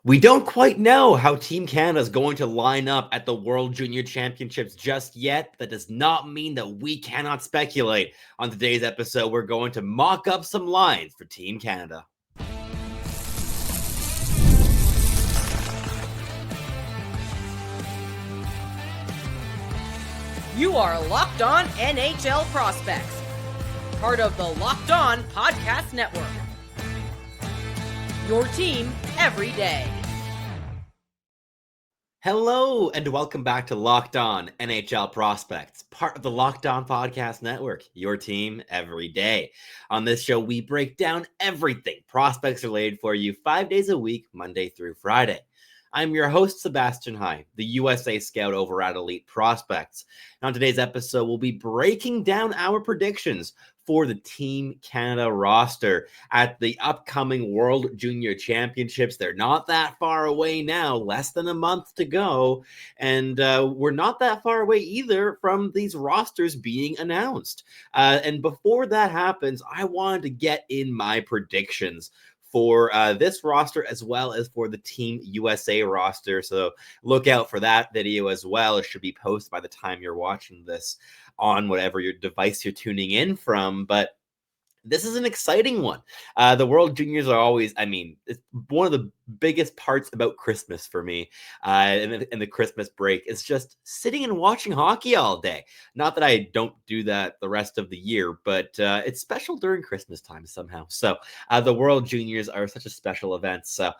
We don't quite know how Team Canada is going to line up at the World Junior Championships just yet. That does not mean that we cannot speculate. On today's episode, we're going to mock up some lines for Team Canada. You are Locked On NHL Prospects, part of the Locked On Podcast Network. Your team every day. Hello, and welcome back to Locked On NHL Prospects, part of the Locked On Podcast Network, your team every day. On this show, we break down everything prospects related for you 5 days a week, Monday through Friday. I'm your host, Sebastian High, the USA scout over at Elite Prospects. And on today's episode, we'll be breaking down our predictions for the Team Canada roster at the upcoming World Junior Championships. They're not that far away now, less than a month to go. And we're not that far away either from these rosters being announced. And before that happens, I wanted to get in my predictions for this roster as well as for the Team USA roster. So look out for that video as well. It should be posted by the time you're watching this on whatever your device you're tuning in from. But this is an exciting one. The World Juniors are always, it's one of the biggest parts about Christmas for me and the Christmas break. It's just sitting and watching hockey all day. Not that I don't do that the rest of the year, but it's special during Christmas time somehow. So the World Juniors are such a special event. So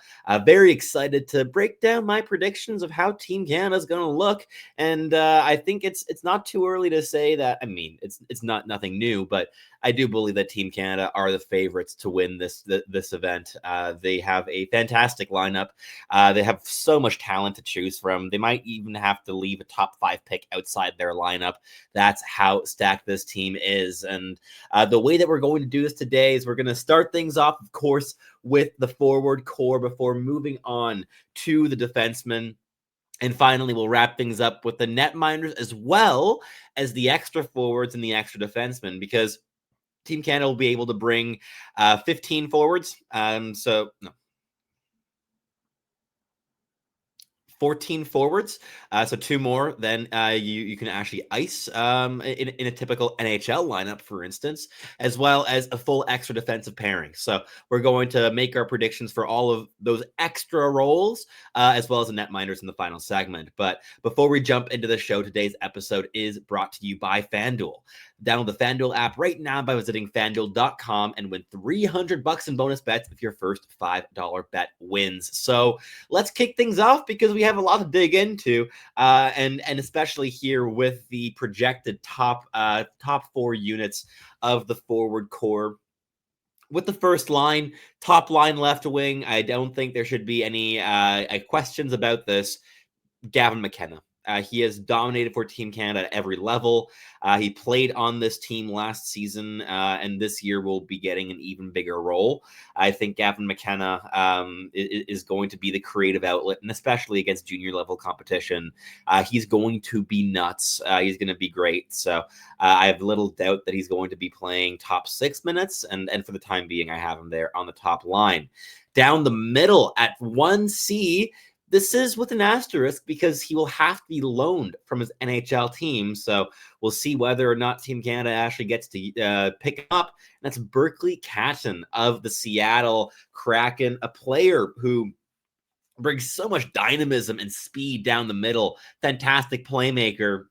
very excited to break down my predictions of how Team Canada is going to look. And I think it's not too early to say that. It's not nothing new, but I do believe that Team Canada are the favorites to win this event. They have a fantastic lineup. They have so much talent to choose from. They might even have to leave a top 5 pick outside their lineup. That's how stacked this team is. And the way that we're going to do this today is we're going to start things off, of course, with the forward core before moving on to the defensemen. And finally, we'll wrap things up with the netminders as well as the extra forwards and the extra defensemen, because Team Canada will be able to bring 15 forwards. 14 forwards, so 2 more than you can actually ice in a typical NHL lineup, for instance, as well as a full extra defensive pairing. So we're going to make our predictions for all of those extra roles, as well as the netminders in the final segment. But before we jump into the show, today's episode is brought to you by FanDuel. Download the FanDuel app right now by visiting FanDuel.com and win $300 in bonus bets if your first $5 bet wins. So let's kick things off because we have a lot to dig into, and especially here with the projected top 4 units of the forward core. With the first line, top line left wing, I don't think there should be any questions about this. Gavin McKenna. He has dominated for Team Canada at every level. He played on this team last season, and this year will be getting an even bigger role. I think Gavin McKenna is going to be the creative outlet, and especially against junior level competition, he's going to be nuts. He's going to be great. So I have little doubt that he's going to be playing top 6 minutes, and for the time being, I have him there on the top line. Down the middle at 1C, this is with an asterisk because he will have to be loaned from his NHL team. So we'll see whether or not Team Canada actually gets to pick him up. And that's Berkeley Catton of the Seattle Kraken, a player who brings so much dynamism and speed down the middle. Fantastic playmaker.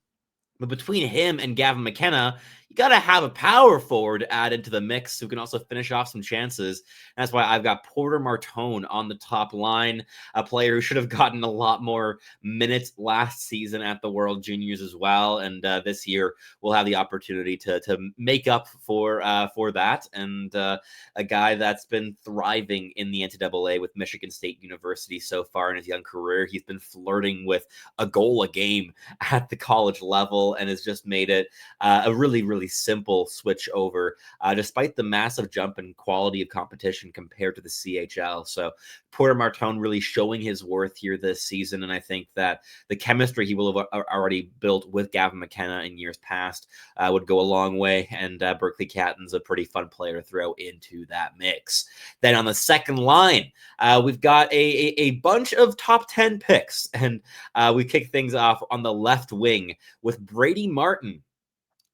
But between him and Gavin McKenna, you got to have a power forward added to the mix who can also finish off some chances. And that's why I've got Porter Martone on the top line, a player who should have gotten a lot more minutes last season at the World Juniors as well. And this year we'll have the opportunity to make up for that. And a guy that's been thriving in the NCAA with Michigan State University so far in his young career. He's been flirting with a goal a game at the college level and has just made it a really, really really simple switch over, despite the massive jump in quality of competition compared to the CHL. So Porter Martone really showing his worth here this season, and I think that the chemistry he will have already built with Gavin McKenna in years past would go a long way, and Berkeley Catton's a pretty fun player to throw into that mix. Then on the second line, we've got a bunch of top 10 picks, and we kick things off on the left wing with Brady Martin.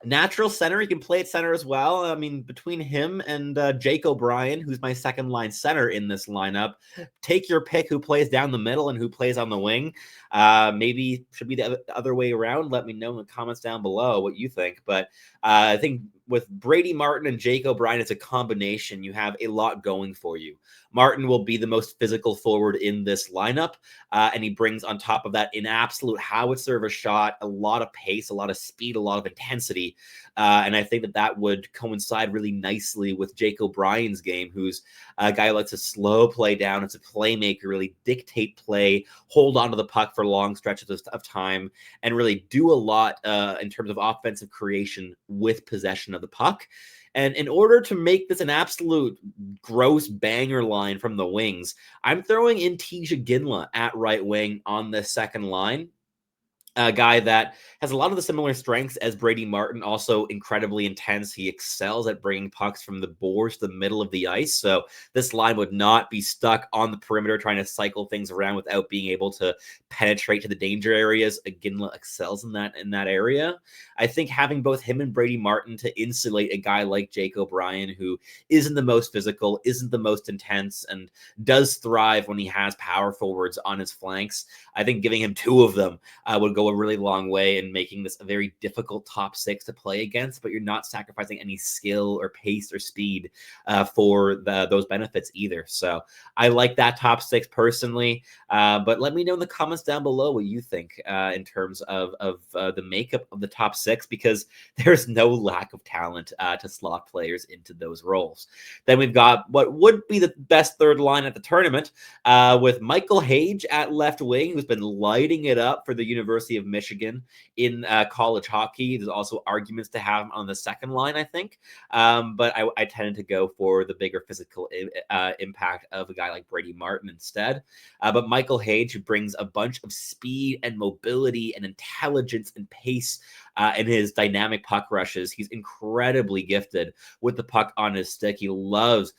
Natural center. He can play at center as well. I mean, between him and Jake O'Brien, who's my second line center in this lineup, take your pick who plays down the middle and who plays on the wing. Maybe should be the other way around. Let me know in the comments down below what you think. But I think with Brady Martin and Jake O'Brien, it's a combination. You have a lot going for you. Martin will be the most physical forward in this lineup, and he brings on top of that an absolute howitzer of a shot, a lot of pace, a lot of speed, a lot of intensity. And I think that would coincide really nicely with Jake O'Brien's game, who's a guy who likes to slow play down. It's a playmaker, really dictate play, hold on to the puck for long stretches of time, and really do a lot in terms of offensive creation with possession of the puck. And in order to make this an absolute gross banger line from the wings, I'm throwing in Tisha Ginla at right wing on the second line. A guy that has a lot of the similar strengths as Brady Martin, also incredibly intense. He excels at bringing pucks from the boards to the middle of the ice. So this line would not be stuck on the perimeter trying to cycle things around without being able to penetrate to the danger areas. Ginla excels in that area. I think having both him and Brady Martin to insulate a guy like Jake O'Brien, who isn't the most physical, isn't the most intense, and does thrive when he has power forwards on his flanks. I think giving him two of them would go a really long way in making this a very difficult top six to play against, but you're not sacrificing any skill or pace or speed for those benefits either. So I like that top six personally, but let me know in the comments down below what you think in terms of the makeup of the top six, because there's no lack of talent to slot players into those roles. Then we've got what would be the best third line at the tournament with Michael Hage at left wing, who's been lighting it up for the University of Michigan in college hockey. There's also arguments to have him on the second line, I think. But I tended to go for the bigger physical impact of a guy like Brady Martin instead. But Michael Hage, who brings a bunch of speed and mobility and intelligence and pace in his dynamic puck rushes. He's incredibly gifted with the puck on his stick. He loves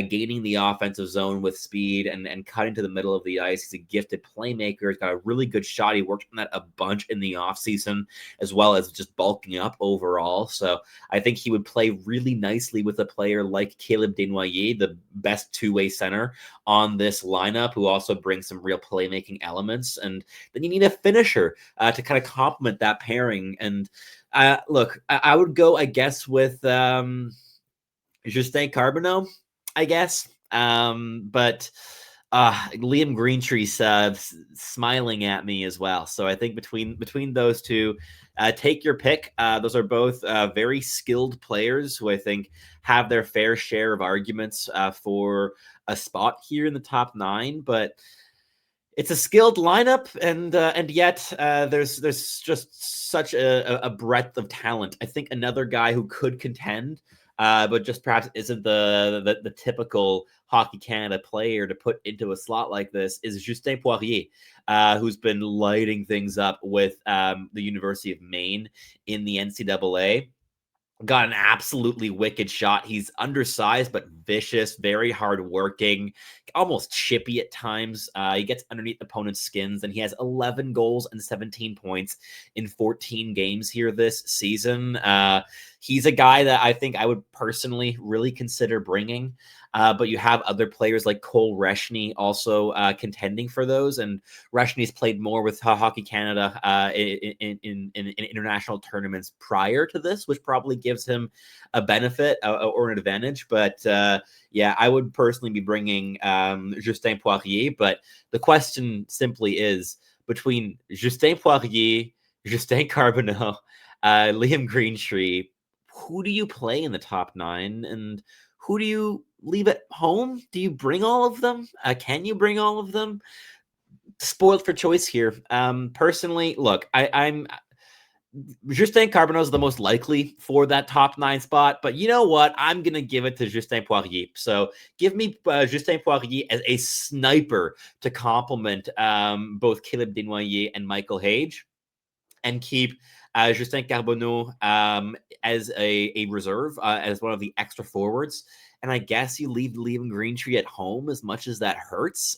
gaining the offensive zone with speed and cutting to the middle of the ice. He's a gifted playmaker. He's got a really good shot. He worked on that a bunch in the offseason, as well as just bulking up overall. So I think he would play really nicely with a player like Caleb Desnoyers, the best two-way center on this lineup, who also brings some real playmaking elements. And then you need a finisher to kind of complement that pairing. And look, I would go, I guess, with Justin Carbonneau, I guess. But Liam Greentree's smiling at me as well. So I think between those two, take your pick. Those are both very skilled players who I think have their fair share of arguments for a spot here in the top nine. But it's a skilled lineup, and yet there's just such a breadth of talent. I think another guy who could contend, but just perhaps isn't the typical Hockey Canada player to put into a slot like this, is Justin Poirier, who's been lighting things up with the University of Maine in the NCAA. Got an absolutely wicked shot. He's undersized but vicious, very hardworking, almost chippy at times. He gets underneath opponents' skins, and he has 11 goals and 17 points in 14 games here this season. He's a guy that I think I would personally really consider bringing. But you have other players like Cole Reshny also contending for those. And Reshny's played more with Hockey Canada in international tournaments prior to this, which probably gives him a benefit or an advantage. But yeah, I would personally be bringing Justin Poirier. But the question simply is, between Justin Poirier, Justin Carbonneau, Liam Greentree, who do you play in the top nine, and who do you leave at home? Do you bring all of them? Can you bring all of them? Spoiled for choice here. Personally, look, I'm Justin Carbonneau is the most likely for that top 9 spot, but you know what? I'm going to give it to Justin Poirier. So give me Justin Poirier as a sniper to complement both Caleb Desnoyers and Michael Hage, and keep Justin Carbonneau as a reserve, as one of the extra forwards. And I guess you leave Liam Greentree at home, as much as that hurts.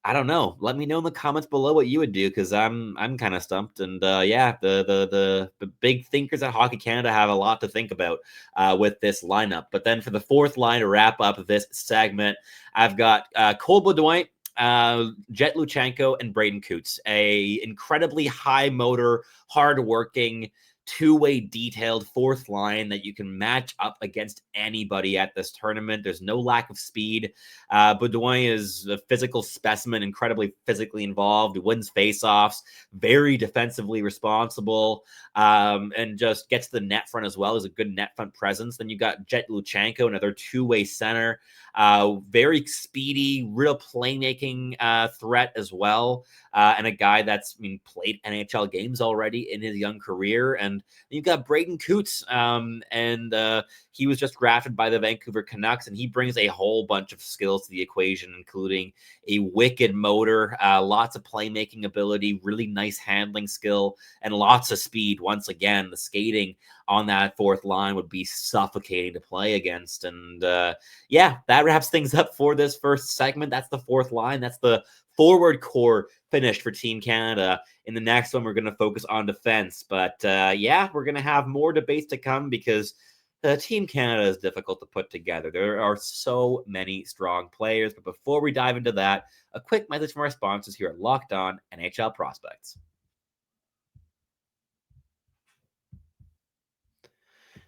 I don't know. Let me know in the comments below what you would do, because I'm kind of stumped. And yeah, the big thinkers at Hockey Canada have a lot to think about with this lineup. But then for the fourth line to wrap up this segment, I've got Cole Baudouin, Jet Luchenko, and Braden Coots, a incredibly high motor, hardworking, two-way detailed fourth line that you can match up against anybody at this tournament. There's no lack of speed. Baudouin is a physical specimen, incredibly physically involved, wins faceoffs, very defensively responsible, and just gets to the net front as well. Is a good net front presence. Then you got Jet Luchenko, another two-way center, very speedy, real playmaking threat as well, and a guy that's played NHL games already in his young career. And you've got Braden Coots, and he was just drafted by the Vancouver Canucks, and he brings a whole bunch of skills to the equation, including a wicked motor, lots of playmaking ability, really nice handling skill, and lots of speed. Once again, the skating on that fourth line would be suffocating to play against. And yeah, that wraps things up for this first segment. That's the fourth line. That's the forward core finished for Team Canada. In the next one, we're going to focus on defense. But yeah, we're going to have more debates to come, because Team Canada is difficult to put together. There are so many strong players. But before we dive into that, a quick message from our sponsors here at Locked On NHL Prospects.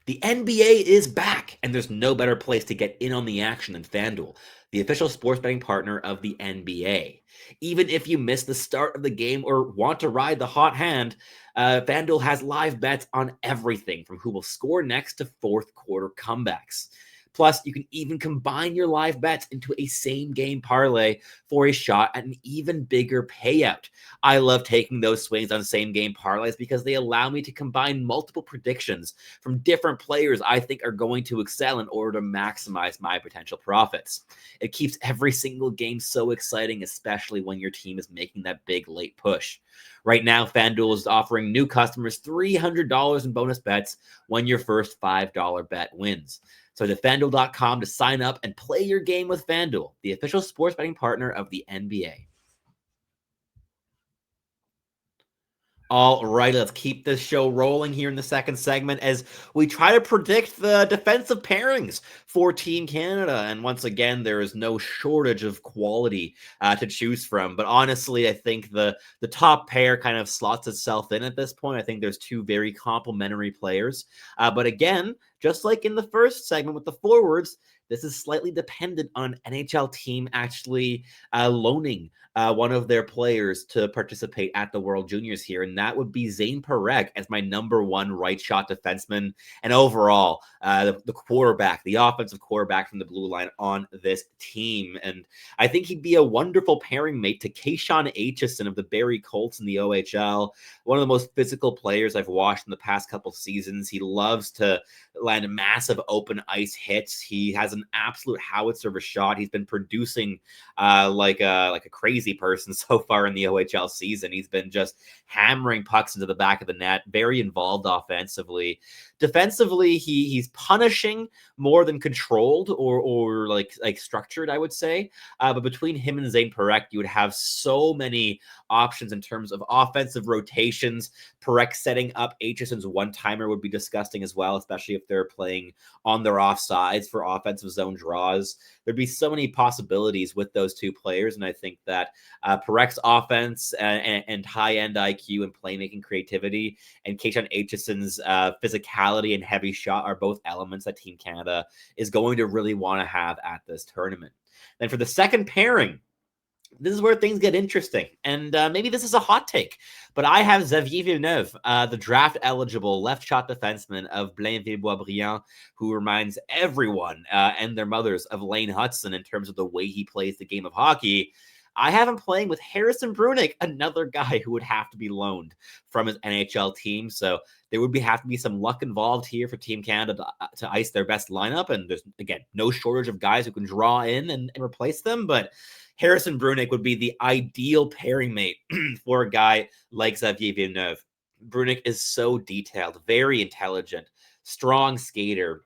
The NBA is back, and there's no better place to get in on the action than FanDuel, the official sports betting partner of the NBA. Even if you miss the start of the game or want to ride the hot hand, FanDuel has live bets on everything from who will score next to fourth quarter comebacks. Plus, you can even combine your live bets into a same-game parlay for a shot at an even bigger payout. I love taking those swings on same-game parlays because they allow me to combine multiple predictions from different players I think are going to excel in order to maximize my potential profits. It keeps every single game so exciting, especially when your team is making that big late push. Right now, FanDuel is offering new customers $300 in bonus bets when your first $5 bet wins. So to FanDuel.com to sign up and play your game with FanDuel, the official sports betting partner of the NBA. All right, let's keep this show rolling here in the second segment as we try to predict the defensive pairings for Team Canada. And once again, there is no shortage of quality to choose from. But honestly, I think the top pair kind of slots itself in at this point. I think there's two very complementary players. But again, just like in the first segment with the forwards, this is slightly dependent on an NHL team actually loaning one of their players to participate at the World Juniors here, and that would be Zayne Parekh as my number one right shot defenseman, and overall the quarterback, the offensive quarterback from the blue line on this team. And I think he'd be a wonderful pairing mate to Kayshawn Aitchison of the Barrie Colts in the OHL, one of the most physical players I've watched in the past couple seasons. He loves to land massive open ice hits. He has an absolute howitzer of a shot. He's been producing like a crazy person so far in the OHL season. He's been just hammering pucks into the back of the net, very involved offensively. Defensively, he's punishing more than controlled or like structured, I would say. But between him and Zayne Parekh, you would have so many options in terms of offensive rotations. Parekh setting up Aitchison's one-timer would be disgusting as well, especially if they're playing on their offsides for offensive zone draws. There'd be so many possibilities with those two players, and I think that Parekh's offense and high-end IQ and playmaking creativity, and Kayshawn Aitchison's physicality and heavy shot are both elements that Team Canada is going to really want to have at this tournament. Then for the second pairing, this is where things get interesting. And maybe this is a hot take, but I have Xavier Villeneuve, the draft-eligible left-shot defenseman of Blainville-Boisbriand, who reminds everyone and their mothers of Lane Hutson in terms of the way he plays the game of hockey. I have him playing with Harrison Brunik, another guy who would have to be loaned from his NHL team. So there would have to be some luck involved here for Team Canada to ice their best lineup. And there's, again, no shortage of guys who can draw in and replace them. But Harrison Brunik would be the ideal pairing mate for a guy like Xavier Villeneuve. Brunik is so detailed, very intelligent, strong skater,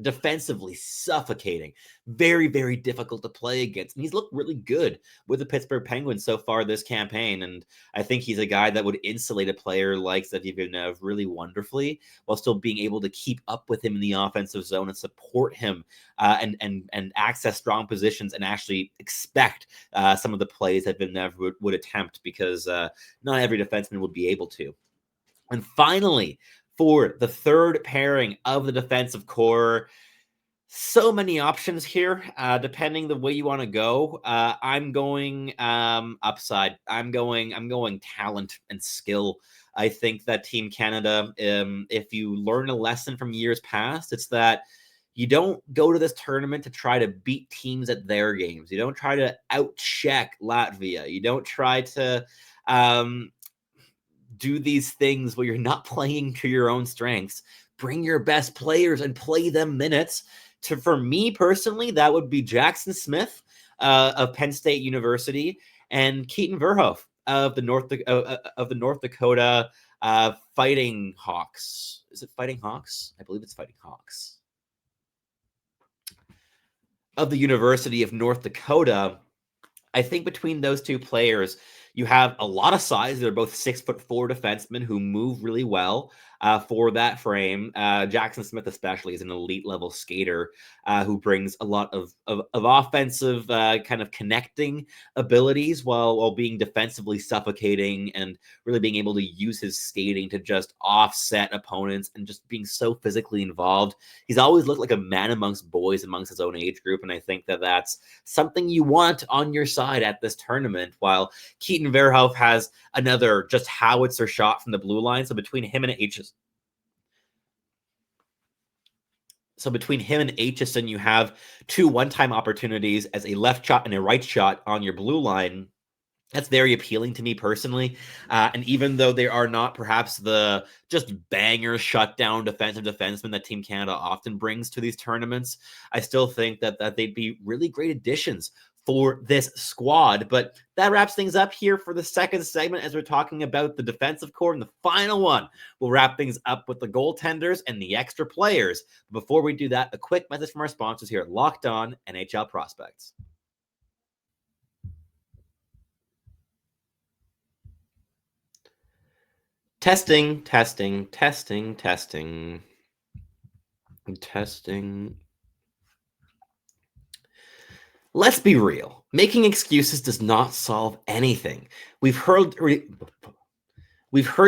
defensively suffocating, very, very difficult to play against. And he's looked really good with the Pittsburgh Penguins so far this campaign. And I think he's a guy that would insulate a player like Xavier Villeneuve really wonderfully while still being able to keep up with him in the offensive zone and support him and access strong positions and actually expect some of the plays that Villeneuve would attempt, because not every defenseman would be able to. And finally, for the third pairing of the defensive core, so many options here, depending the way you want to go. I'm going upside. I'm going talent and skill. I think that Team Canada, if you learn a lesson from years past, it's that you don't go to this tournament to try to beat teams at their games. You don't try to outcheck Latvia. You don't try to do these things where you're not playing to your own strengths. Bring your best players and play them minutes. For me personally, that would be Jackson Smith of Penn State University and Keaton Verhoeff of the North Dakota Fighting Hawks. Is it Fighting Hawks? I believe it's Fighting Hawks. Of the University of North Dakota. I think between those two players, you have a lot of size. They're both 6'4" defensemen who move really well for that frame. Jackson Smith especially is an elite level skater who brings a lot of offensive kind of connecting abilities while being defensively suffocating and really being able to use his skating to just offset opponents and just being so physically involved. He's always looked like a man amongst boys amongst his own age group, and I think that that's something you want on your side at this tournament, while Keaton Verhoeff has another just howitzer shot from the blue line. So between him and Aitchison, you have two one-time opportunities as a left shot and a right shot on your blue line. That's very appealing to me personally. And even though they are not perhaps the just banger shutdown defensive defenseman that Team Canada often brings to these tournaments, I still think that they'd be really great additions for this squad. But that wraps things up here for the second segment as we're talking about the defensive core. And the final one, we'll wrap things up with the goaltenders and the extra players. Before we do that, a quick message from our sponsors here at Locked On NHL Prospects. Testing. Let's be real. Making excuses does not solve anything. We've heard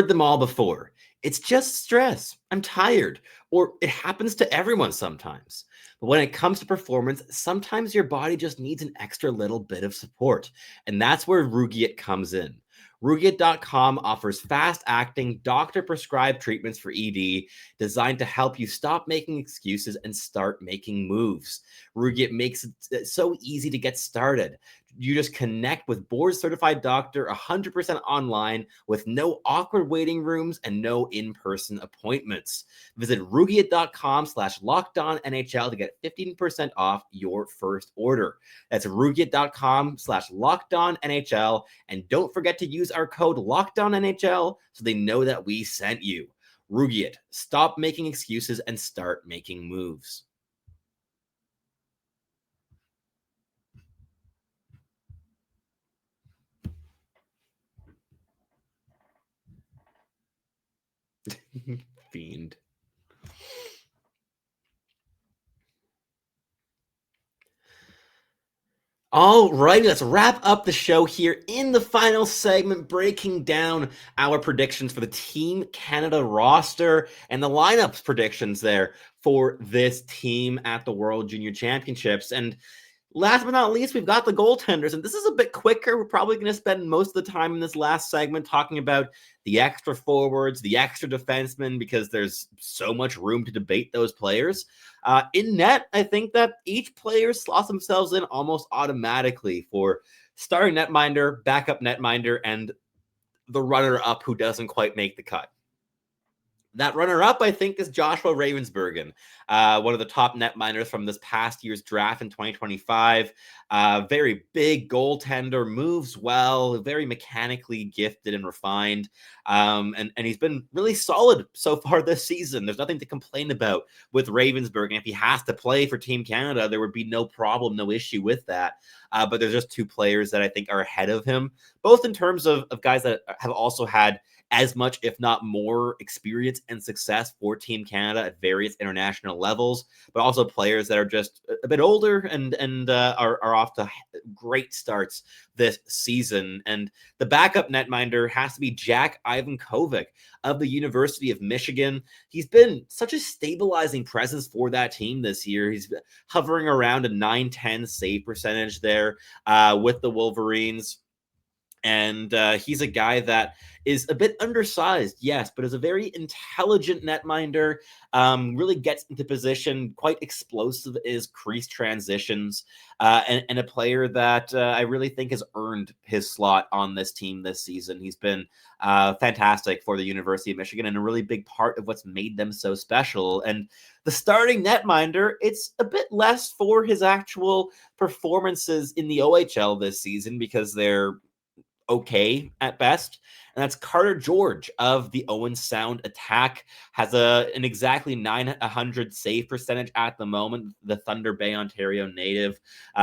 them all before. It's just stress. I'm tired. Or it happens to everyone sometimes. But when it comes to performance, sometimes your body just needs an extra little bit of support. And that's where Rugiet comes in. Rugiet.com offers fast-acting, doctor-prescribed treatments for ED designed to help you stop making excuses and start making moves. Rugiet makes it so easy to get started. You just connect with board-certified doctor 100% online with no awkward waiting rooms and no in-person appointments. Visit Rugiet.com/LockedOnNHL to get 15% off your first order. That's Rugiet.com/LockedOnNHL. And don't forget to use our code LockedOnNHL so they know that we sent you. Rugiet, stop making excuses and start making moves. Fiend. All right, let's wrap up the show here in the final segment, breaking down our predictions for the Team Canada roster and the lineups predictions there for this team at the World Junior Championships. And last but not least, we've got the goaltenders, and this is a bit quicker. We're probably going to spend most of the time in this last segment talking about the extra forwards, the extra defensemen, because there's so much room to debate those players. In net, I think that each player slots themselves in almost automatically for starting netminder, backup netminder, and the runner-up who doesn't quite make the cut. That runner-up, I think, is Joshua Ravensbergen, one of the top netminders from this past year's draft in 2025. Very big goaltender, moves well, very mechanically gifted and refined. And he's been really solid so far this season. There's nothing to complain about with Ravensbergen. If he has to play for Team Canada, there would be no problem, no issue with that. But there's just two players that I think are ahead of him, both in terms of guys that have also had as much, if not more, experience and success for Team Canada at various international levels, but also players that are just a bit older and are off to great starts this season. And the backup netminder has to be Jack Ivankovic of the University of Michigan. He's been such a stabilizing presence for that team this year. He's hovering around a 9-10 save percentage there with the Wolverines. And he's a guy that is a bit undersized, yes, but is a very intelligent netminder, really gets into position, quite explosive is crease transitions, and a player that I really think has earned his slot on this team this season. He's been fantastic for the University of Michigan and a really big part of what's made them so special. And the starting netminder, it's a bit less for his actual performances in the OHL this season because they're okay at best. And that's Carter George of the Owen Sound Attack. Has an exactly 900 save percentage at the moment. The Thunder Bay, Ontario native,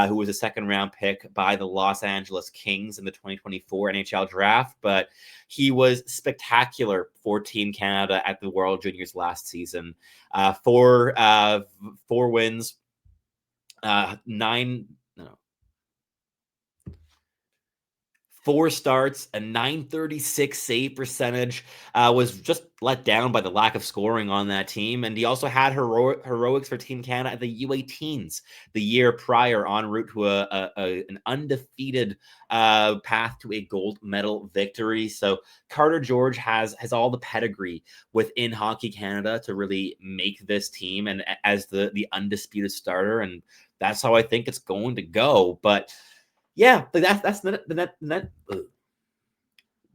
who was a second-round pick by the Los Angeles Kings in the 2024 NHL draft. But he was spectacular for Team Canada at the World Juniors last season. Four wins, 4 starts, a 936 save percentage, was just let down by the lack of scoring on that team. And he also had heroics for Team Canada at the U18s the year prior, en route to an undefeated path to a gold medal victory. So Carter George has all the pedigree within Hockey Canada to really make this team and as the undisputed starter. And that's how I think it's going to go. But yeah, that's the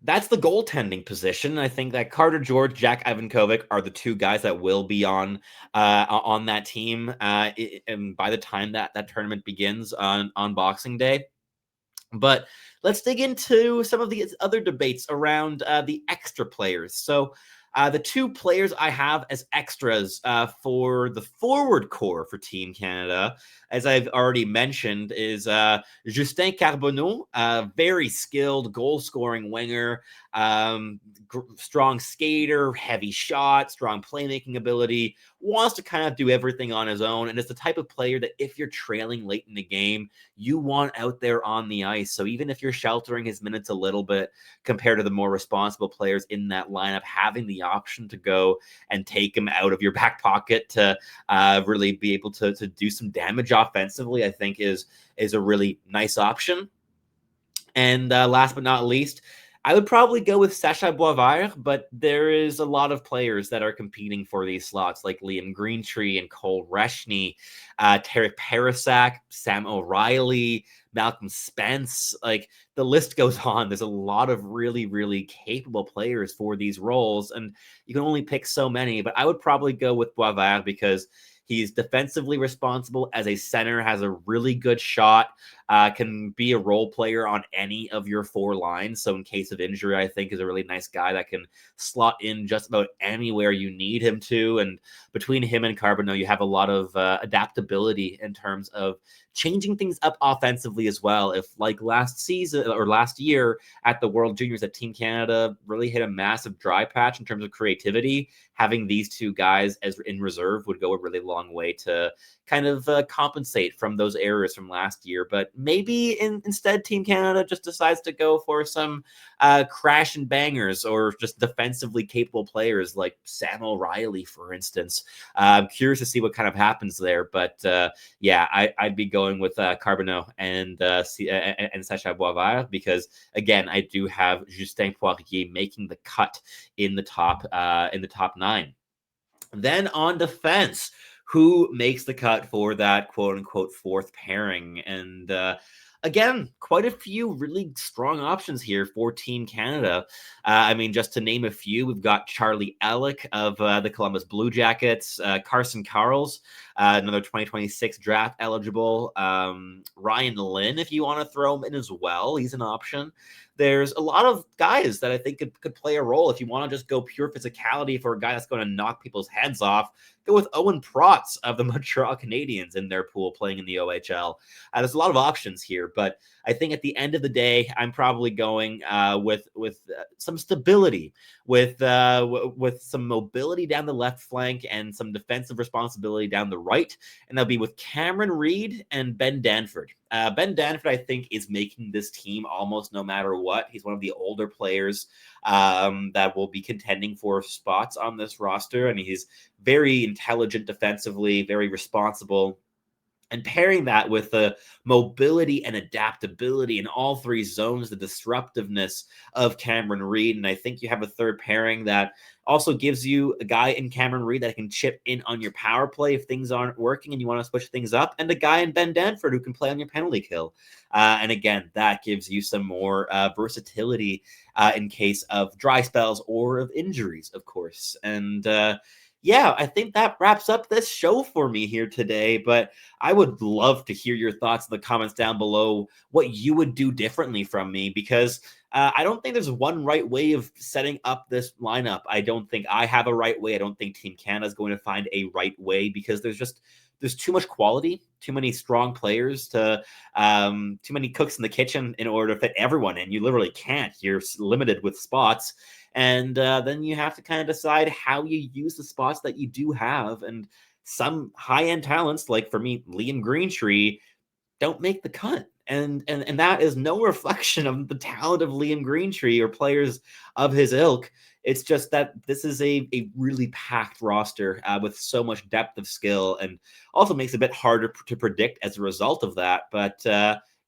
goaltending position. I think that Carter George, Jack Ivankovic are the two guys that will be on that team, and by the time that tournament begins on Boxing Day. But let's dig into some of the other debates around the extra players. So the two players I have as extras for the forward core for Team Canada, as I've already mentioned, is Justin Carbonneau, a very skilled goal-scoring winger, strong skater, heavy shot, strong playmaking ability, wants to kind of do everything on his own, and is the type of player that if you're trailing late in the game, you want out there on the ice. So even if you're sheltering his minutes a little bit compared to the more responsible players in that lineup, having the option to go and take him out of your back pocket to really be able to do some damage offensively, I think is a really nice option. And last but not least, I would probably go with Sacha Boisvert, but there is a lot of players that are competing for these slots, like Liam Greentree and Cole Reshny, Tarek Parasak, Sam O'Reilly, Malcolm Spence. Like, the list goes on. There's a lot of really, really capable players for these roles, and you can only pick so many. But I would probably go with Boisvert because he's defensively responsible as a center, has a really good shot, can be a role player on any of your 4 lines. So in case of injury, I think is a really nice guy that can slot in just about anywhere you need him to. And between him and Carbonneau, you have a lot of adaptability in terms of changing things up offensively as well. If like last season or last year at the World Juniors that Team Canada really hit a massive dry patch in terms of creativity, having these two guys as in reserve would go a really long way to kind of compensate from those errors from last year. But maybe instead Team Canada just decides to go for some crash and bangers or just defensively capable players like Sam O'Reilly, for instance. I'm curious to see what kind of happens there. But yeah, I'd be going with Carbonneau and Sacha Boisvert because, again, I do have Justin Poirier making the cut in the top 9. Then on defense, who makes the cut for that quote unquote 4th pairing? And again, quite a few really strong options here for Team Canada. I mean, just to name a few, we've got Charlie Alec of the Columbus Blue Jackets, Carson Karls, another 2026 draft eligible, Ryan Lynn, if you want to throw him in as well, he's an option. There's a lot of guys that I think could play a role. If you want to just go pure physicality for a guy that's going to knock people's heads off, go with Owen Protz of the Montreal Canadiens in their pool playing in the OHL. There's a lot of options here, but I think at the end of the day, I'm probably going with some stability, with some mobility down the left flank and some defensive responsibility down the right, and that'll be with Cameron Reid and Ben Danford. Ben Danford, I think, is making this team almost no matter what. He's one of the older players that will be contending for spots on this roster, and he's very intelligent defensively, very responsible. And pairing that with the mobility and adaptability in all three zones, the disruptiveness of Cameron Reid. And I think you have a third pairing that also gives you a guy in Cameron Reid that can chip in on your power play if things aren't working and you want to switch things up, and a guy in Ben Danford who can play on your penalty kill. And again, that gives you some more versatility in case of dry spells or of injuries, of course. And yeah, I think that wraps up this show for me here today, but I would love to hear your thoughts in the comments down below, what you would do differently from me, because I don't think there's one right way of setting up this lineup. I don't think I have a right way. I don't think Team Canada is going to find a right way, because there's too much quality, too many strong players, too many cooks in the kitchen in order to fit everyone in. You literally can't. You're limited with spots. And then you have to kind of decide how you use the spots that you do have. And some high-end talents, like for me, Liam Greentree, don't make the cut. And that is no reflection of the talent of Liam Greentree or players of his ilk. It's just that this is a really packed roster with so much depth of skill, and also makes it a bit harder to predict as a result of that. But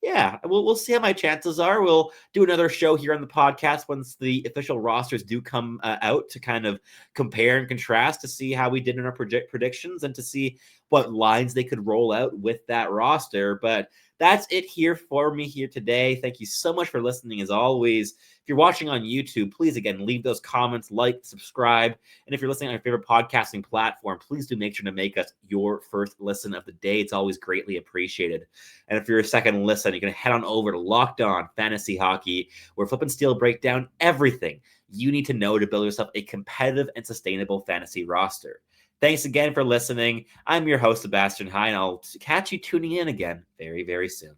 yeah, we'll see how my chances are. We'll do another show here on the podcast once the official rosters do come out, to kind of compare and contrast, to see how we did in our predictions and to see what lines they could roll out with that roster. But that's it here for me here today. Thank you so much for listening as always. If you're watching on YouTube, please, again, leave those comments, like, subscribe. And if you're listening on your favorite podcasting platform, please do make sure to make us your first listen of the day. It's always greatly appreciated. And if you're a second listen, you can head on over to Locked On Fantasy Hockey, where Flip and Steel break down everything you need to know to build yourself a competitive and sustainable fantasy roster. Thanks again for listening. I'm your host, Sebastian High, and I'll catch you tuning in again very, very soon.